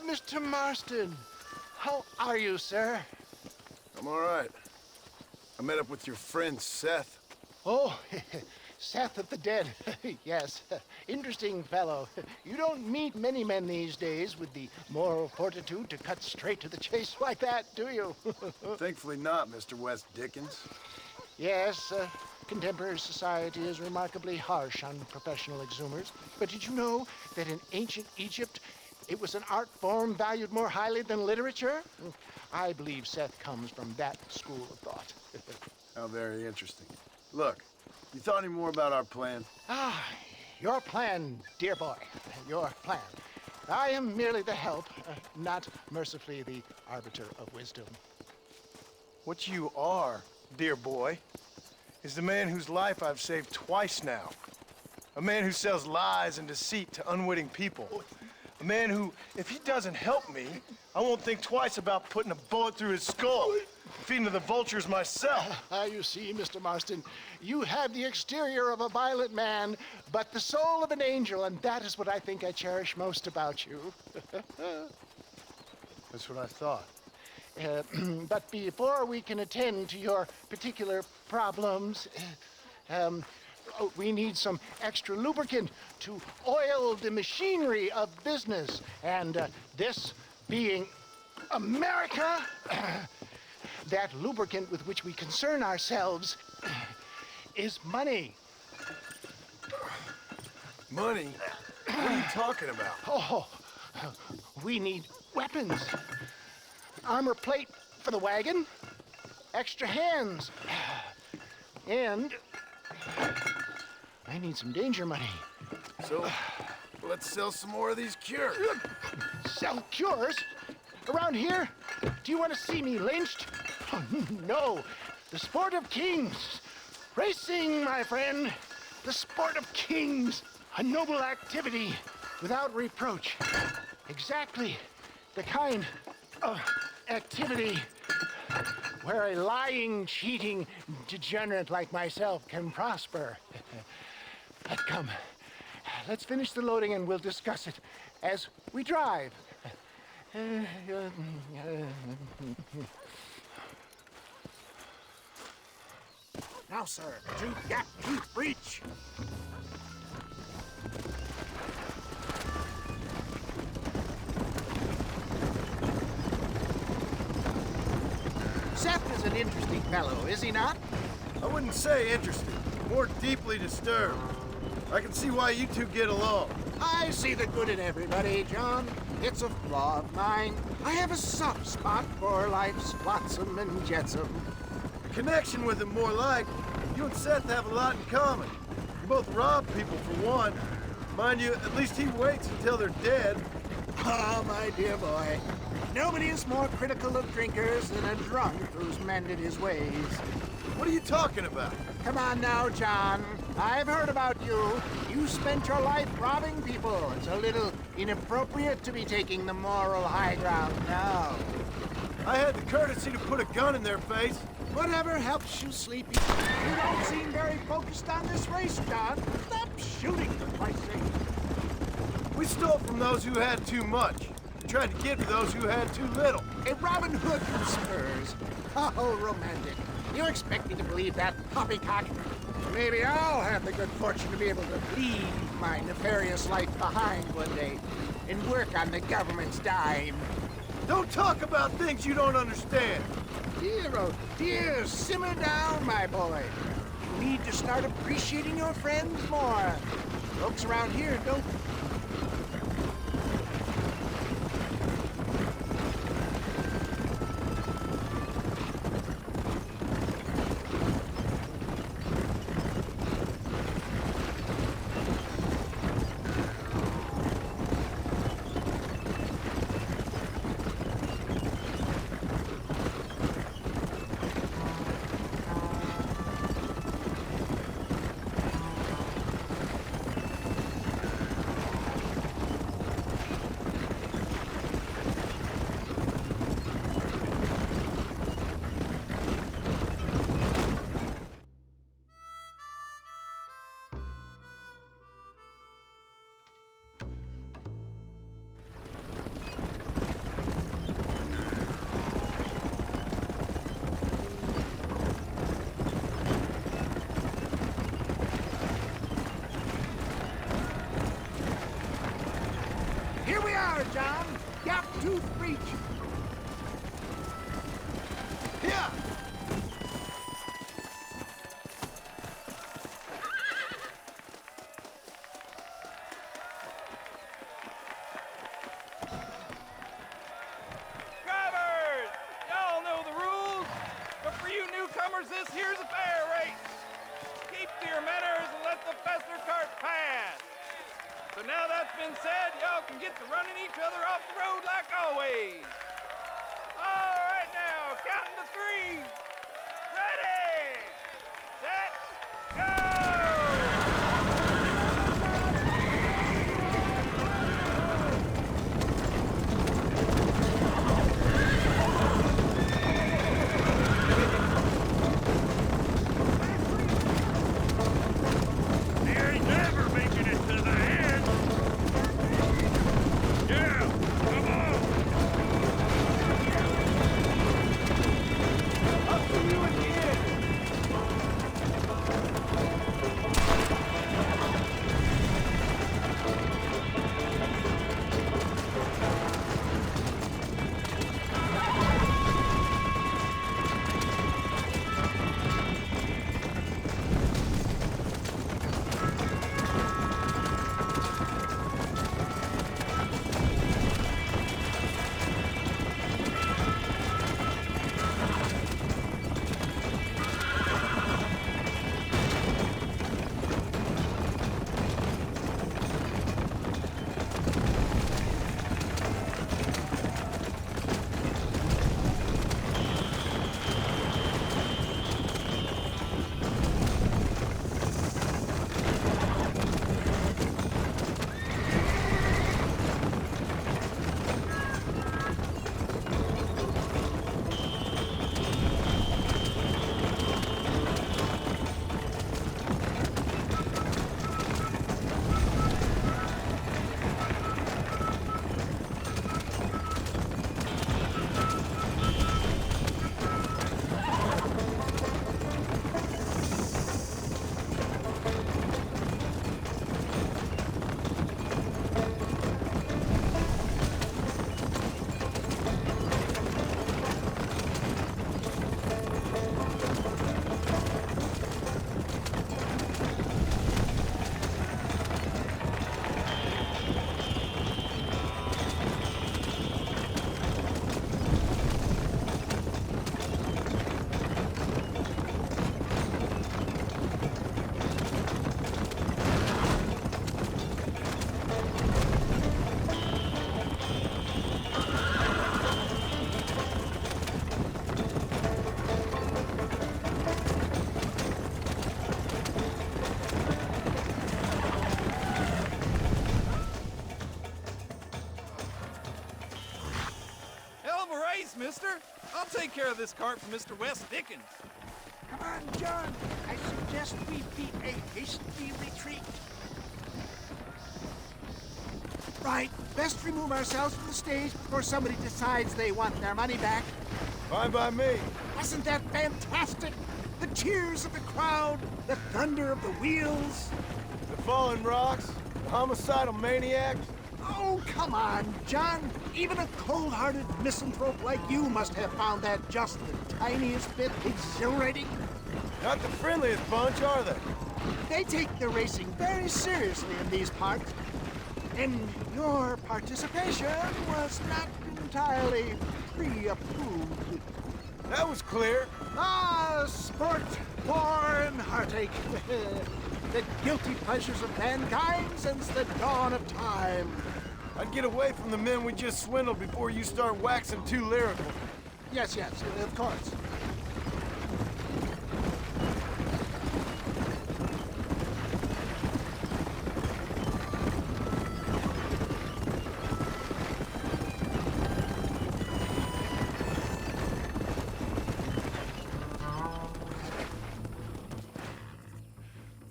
Mr. Marston. How are you, sir? I'm all right. I met up with your friend, Seth. Oh, Seth of the Dead. Yes, interesting fellow. You don't meet many men these days with the moral fortitude to cut straight to the chase like that, do you? Thankfully not, Mr. West Dickens. Yes, contemporary society is remarkably harsh on professional exhumers. But did you know that in ancient Egypt, it was an art form valued more highly than literature? I believe Seth comes from that school of thought. How very interesting. Look, you thought any more about our plan? Your plan, dear boy, your plan. I am merely the help, not mercifully the arbiter of wisdom. What you are, dear boy, is the man whose life I've saved twice now. A man who sells lies and deceit to unwitting people. A man who, if he doesn't help me, I won't think twice about putting a bullet through his skull, feeding to the vultures myself. You see, Mr. Marston, you have the exterior of a violent man, but the soul of an angel, and that is what I think I cherish most about you. That's what I thought. But before we can attend to your particular problems, we need some extra lubricant to oil the machinery of business. And this being America, that lubricant with which we concern ourselves is money. Money? What are you talking about? Oh, we need weapons. Armor plate for the wagon, extra hands, and I need some danger money. So, let's sell some more of these cures. Sell cures? Around here? Do you want to see me lynched? Oh, no. The sport of kings. Racing, my friend. The sport of kings. A noble activity without reproach. Exactly the kind of activity where a lying, cheating degenerate like myself can prosper. But come, let's finish the loading and we'll discuss it as we drive. Now, sir, to gap tooth breach. Seth is an interesting fellow, is he not? I wouldn't say interested, more deeply disturbed. I can see why you two get along. I see the good in everybody, John. It's a flaw of mine. I have a soft spot for life's flotsam and jetsam. A connection with him more like. You and Seth have a lot in common. You both rob people for one. Mind you, at least he waits until they're dead. Ah, my dear boy. Nobody is more critical of drinkers than a drunk who's mended his ways. What are you talking about? Come on now, John. I've heard about you. You spent your life robbing people. It's a little inappropriate to be taking the moral high ground now. I had the courtesy to put a gun in their face. Whatever helps you, Sleepy. You don't seem very focused on this race, John. Stop shooting, for Christ's sake. We stole from those who had too much. Tried to give to those who had too little. A Robin Hood from Spurs. Oh, romantic. You expect me to believe that poppycock? Maybe I'll have the good fortune to be able to leave my nefarious life behind one day and work on the government's dime. Don't talk about things you don't understand. Dear, oh dear, simmer down, my boy. You need to start appreciating your friends more. Folks around here don't. John. Gap tooth breach. Yeah! Drivers! Y'all know the rules, but for you newcomers, this here's a fair race. Keep to your manners and let the faster cart pass. So now that's been said, y'all can get to running each other off the road like always. All right now, counting to 3. Ready, set, go! They ain't never making it to the end. Yeah, come on. Up to you at the end! Hell of a race, mister. I'll take care of this cart for Mr. West Dickens. Come on, John. I suggest we beat a hasty retreat. Right. Best remove ourselves from the stage before somebody decides they want their money back. Fine by me. Wasn't that fantastic? The cheers of the crowd, the thunder of the wheels. The fallen rocks, the homicidal maniacs. Oh, come on, John. Even a cold-hearted misanthrope like you must have found that just the tiniest bit exhilarating. Not the friendliest bunch, are they? They take the racing very seriously in these parts. And your participation was not entirely pre-approved. That was clear. Ah, sport, war, and heartache. The guilty pleasures of mankind since the dawn of time. I'd get away from the men we just swindled before you start waxing too lyrical. Yes, of course.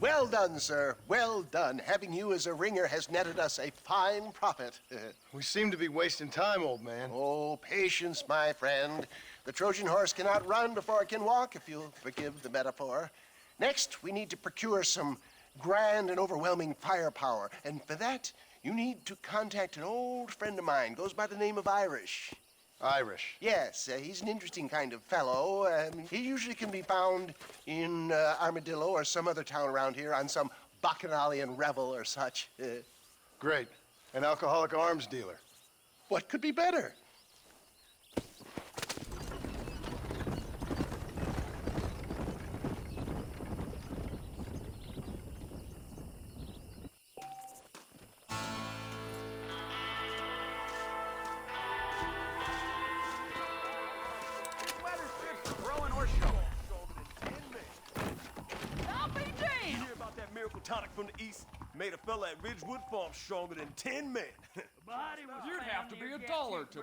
Well done, sir. Well done. Having you as a ringer has netted us a fine profit. We seem to be wasting time, old man. Oh, patience, my friend. The Trojan horse cannot run before it can walk, if you'll forgive the metaphor. Next, we need to procure some grand and overwhelming firepower. And for that, You need to contact an old friend of mine. Goes by the name of Irish. Irish. Yes, he's an interesting kind of fellow. He usually can be found in Armadillo or some other town around here on some bacchanalian revel or such. Great. An alcoholic arms dealer. What could be better? Weather strips for throwing or showing. You hear about that miracle tonic from the east? Made a fella at Ridgewood Farm stronger than 10 men. You'd have to be $1 to